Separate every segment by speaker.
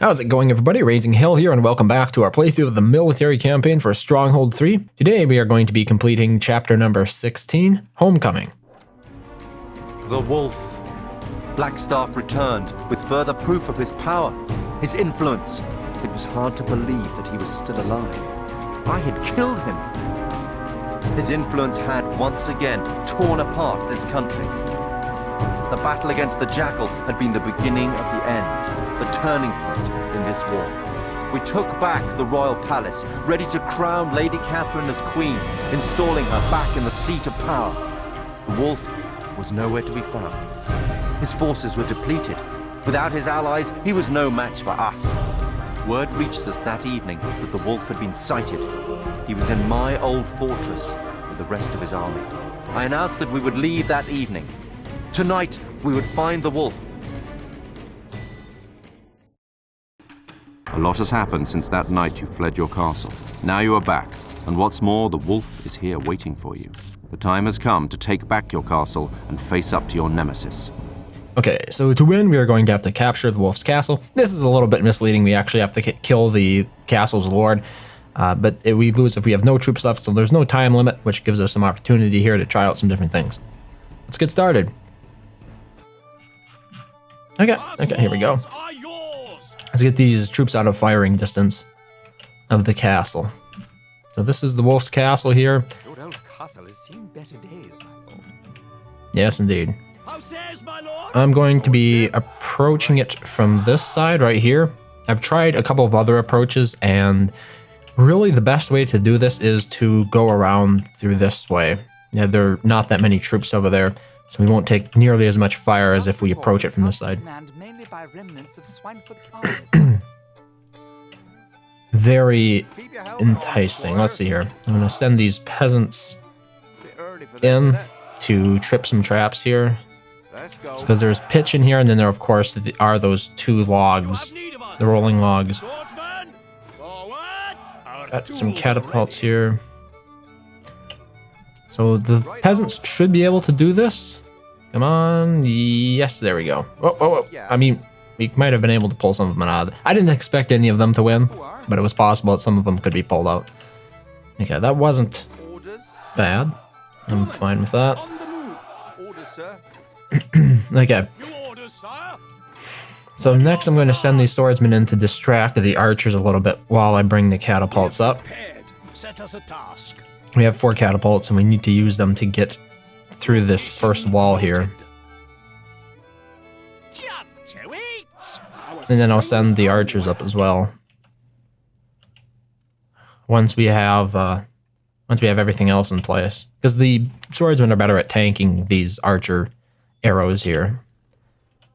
Speaker 1: How's it going, everybody? RazingHel here, and welcome back to our playthrough of the military campaign for Stronghold 3. Today we are going to be completing chapter number 16, Homecoming.
Speaker 2: The wolf. Blackstaff returned with further proof of his power, his influence. It was hard to believe that he was still alive. I had killed him. His influence had once again torn apart this country. The battle against the Jackal had been the beginning of the end, the turning point in this war. We took back the royal palace, ready to crown Lady Catherine as queen, installing her back in the seat of power. The wolf was nowhere to be found. His forces were depleted. Without his allies, he was no match for us. Word reached us that evening that the wolf had been sighted. He was in my old fortress with the rest of his army. I announced that we would leave that evening. Tonight, we would find the wolf.
Speaker 3: A lot has happened since that night you fled your castle. Now you are back, and what's more, the wolf is here waiting for you. The time has come to take back your castle and face up to your nemesis.
Speaker 1: Okay, so to win, we are going to have to capture the wolf's castle. This is a little bit misleading. We actually have to kill the castle's lord, but we lose if we have no troops left, so there's no time limit, which gives us some opportunity here to try out some different things. Let's get started. Okay, here we go. Let's get these troops out of firing distance of the castle. So this is the wolf's castle here.
Speaker 4: Your old castle has seen better days, my lord.
Speaker 1: Yes, indeed. I'm going to be approaching it from this side right here. I've tried a couple of other approaches, and really the best way to do this is to go around through this way. Yeah, there are not that many troops over there, so we won't take nearly as much fire as if we approach it from this side. Very enticing. Let's see here. I'm going to send these peasants in to trip some traps here. Because there's pitch in here, and then there, of course, are those two logs, the rolling logs. Got some catapults here. So the peasants should be able to do this. Come on. Yes, there we go. Oh. I mean, we might have been able to pull some of them out. I didn't expect any of them to win, but it was possible that some of them could be pulled out. Okay, that wasn't bad. I'm fine with that. Okay. So next I'm going to send these swordsmen in to distract the archers a little bit while I bring the catapults up. We have 4 catapults and we need to use them to get through this first wall here. And then I'll send the archers up as well. Once we have everything else in place. Because the swordsmen are better at tanking these archer arrows here,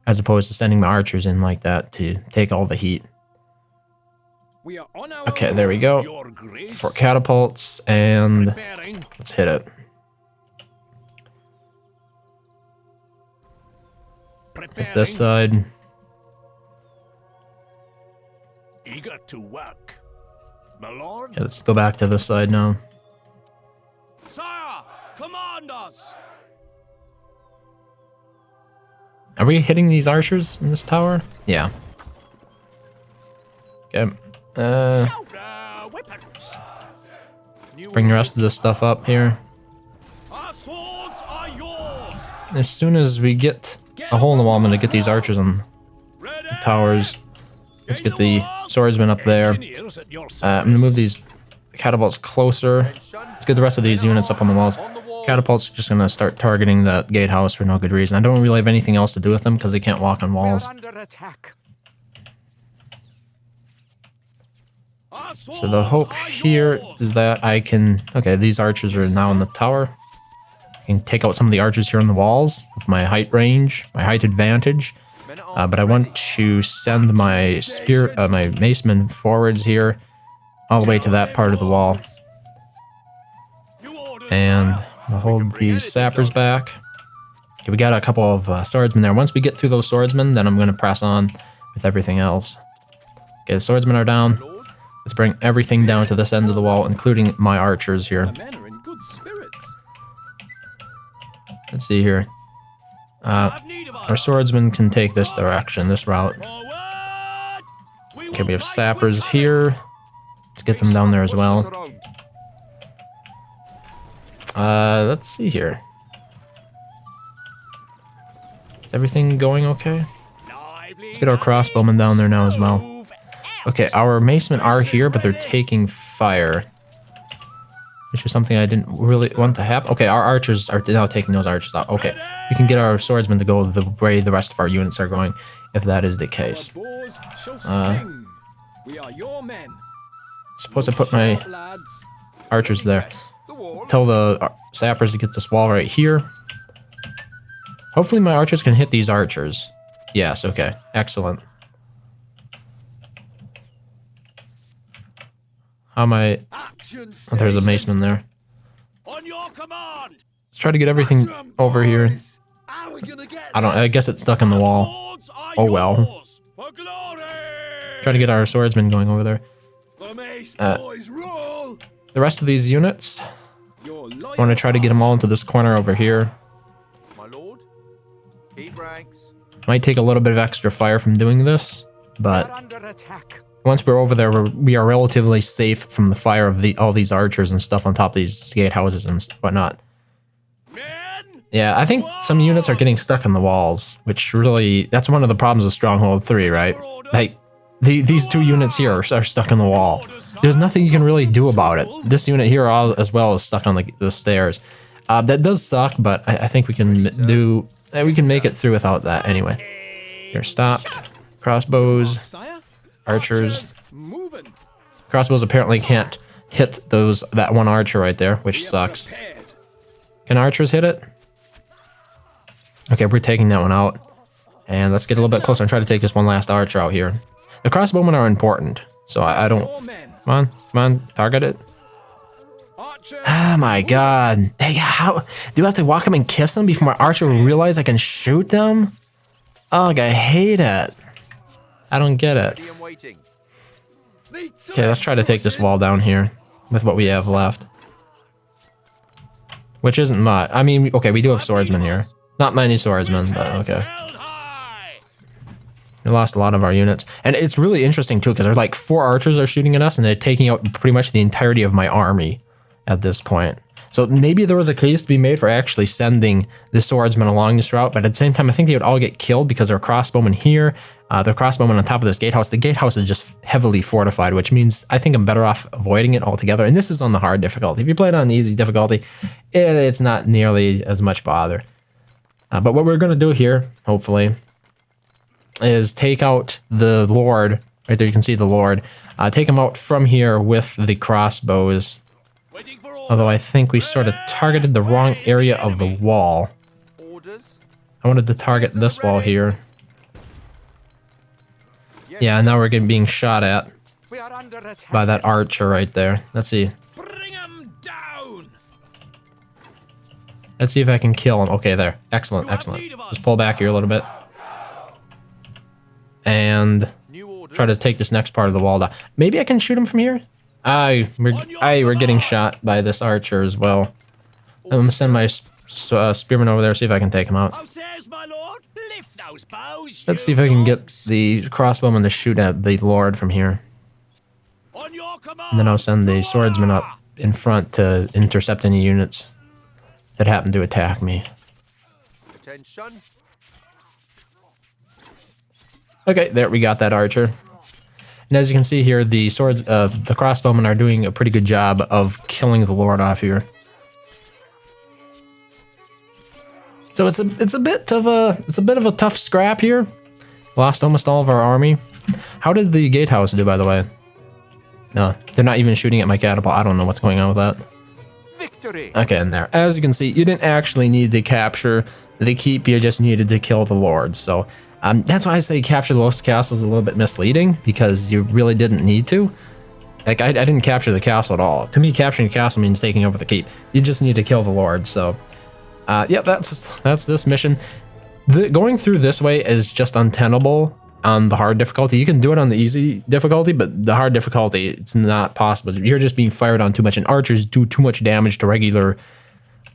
Speaker 1: as opposed to sending my archers in like that to take all the heat. Okay, there we go. 4 catapults, and let's hit it. Hit this side.
Speaker 5: Eager to work, my lord.
Speaker 1: Okay, let's go back to this side now.
Speaker 5: Sire, command us.
Speaker 1: Are we hitting these archers in this tower? Yeah. Okay. Bring the rest of this stuff up here.
Speaker 5: Our swords are yours.
Speaker 1: As soon as we get a hole in the wall, I'm going to get these archers on the towers. Let's get the swordsmen up there. I'm going to move these catapults closer. Let's get the rest of these units up on the walls. Catapults are just going to start targeting the gatehouse for no good reason. I don't really have anything else to do with them because they can't walk on walls. So the hope here is that I can... Okay, these archers are now in the tower. I can take out some of the archers here on the walls with my height range, my height advantage. But I want to send my my macemen forwards here, all the way to that part of the wall. And I'll hold these sappers back. Okay, we got a couple of swordsmen there. Once we get through those swordsmen, then I'm going to press on with everything else. Okay, the swordsmen are down. Let's bring everything down to this end of the wall, including my archers here. Let's see here. Our swordsmen can take this direction, this route. Okay, we have sappers here. Let's get them down there as well. Let's see here. Is everything going okay? Let's get our crossbowmen down there now as well. Okay, our macemen are here, but they're taking fire. Which is something I didn't really want to happen. Okay, our archers are now taking those archers out. Okay, we can get our swordsmen to go the way the rest of our units are going, if that is the case. Suppose I put my archers there. Tell the sappers to get this wall right here. Hopefully my archers can hit these archers. Yes, okay. Excellent. How am I... Oh, there's a maceman there.
Speaker 5: On your command.
Speaker 1: Let's try to get everything over here. I guess it's stuck in the wall. Oh well. Try to get our swordsmen going over there. The rest of these units, I want to try to get them all into this corner over here.
Speaker 2: My lord, keep ranks.
Speaker 1: Might take a little bit of extra fire from doing this, but once we're over there, we are relatively safe from the fire of all these archers and stuff on top of these gatehouses and whatnot. Yeah, I think some units are getting stuck in the walls, which really, that's one of the problems with Stronghold 3, right? Like, these two units here are stuck in the wall. There's nothing you can really do about it. This unit here as well is stuck on the stairs. That does suck, but I think we can make it through without that anyway. Here, stop. Crossbows. Archers. Crossbows apparently can't hit that one archer right there, which sucks. Can archers hit it? Okay, we're taking that one out. And let's get a little bit closer and try to take this one last archer out here. The crossbowmen are important, so I don't... Come on, target it. Oh my god. Hey, how... Do I have to walk up and kiss them before my archer will realize I can shoot them? Ugh, I hate it. I don't get it. Okay, let's try to take this wall down here with what we have left. Which isn't much. I mean, okay, we do have swordsmen here. Not many swordsmen, but okay. We lost a lot of our units. And it's really interesting, too, because they're like 4 archers are shooting at us, and they're taking out pretty much the entirety of my army at this point. So maybe there was a case to be made for actually sending the swordsmen along this route, but at the same time, I think they would all get killed because there are crossbowmen here, there are crossbowmen on top of this gatehouse. The gatehouse is just heavily fortified, which means I think I'm better off avoiding it altogether. And this is on the hard difficulty. If you play it on the easy difficulty, it's not nearly as much bother. But what we're going to do here, hopefully, is take out the Lord. Right there, you can see the Lord. Take him out from here with the crossbows. Although I think we sort of targeted the wrong area of the wall. I wanted to target this wall here. Yeah, now we're being shot at by that archer right there. Let's see. Let's see if I can kill him. Okay, there. Excellent, excellent. Just pull back here a little bit. And try to take this next part of the wall down. Maybe I can shoot him from here? We're getting shot by this archer as well. I'm gonna send my spearman over there, see if I can take him out. Let's see if I can get the crossbowman to shoot at the Lord from here. And then I'll send the swordsman up in front to intercept any units that happen to attack me.
Speaker 2: Attention.
Speaker 1: Okay, there we got that archer. And as you can see here, the crossbowmen are doing a pretty good job of killing the Lord off here. So it's a bit of a tough scrap here. Lost almost all of our army. How did the gatehouse do, by the way? No, they're not even shooting at my catapult. I don't know what's going on with that.
Speaker 4: Victory.
Speaker 1: Okay, and there. As you can see, you didn't actually need to capture the keep. You just needed to kill the Lord. So that's why I say capture the Lost Castle is a little bit misleading, because you really didn't need to. Like, I didn't capture the castle at all. To me, capturing the castle means taking over the keep. You just need to kill the Lord. So, yeah, that's this mission. Going through this way is just untenable on the hard difficulty. You can do it on the easy difficulty, but the hard difficulty, it's not possible. You're just being fired on too much, and archers do too much damage to regular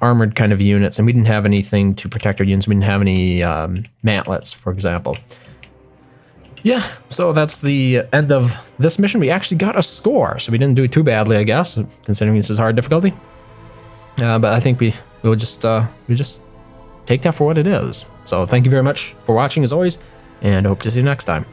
Speaker 1: armored kind of units, and we didn't have anything to protect our units. We didn't have any mantlets, for example. Yeah, so that's the end of this mission. We actually got a score, so we didn't do too badly, I guess, considering this is hard difficulty. But I think we'll just take that for what it is. So thank you very much for watching as always, and hope to see you next time.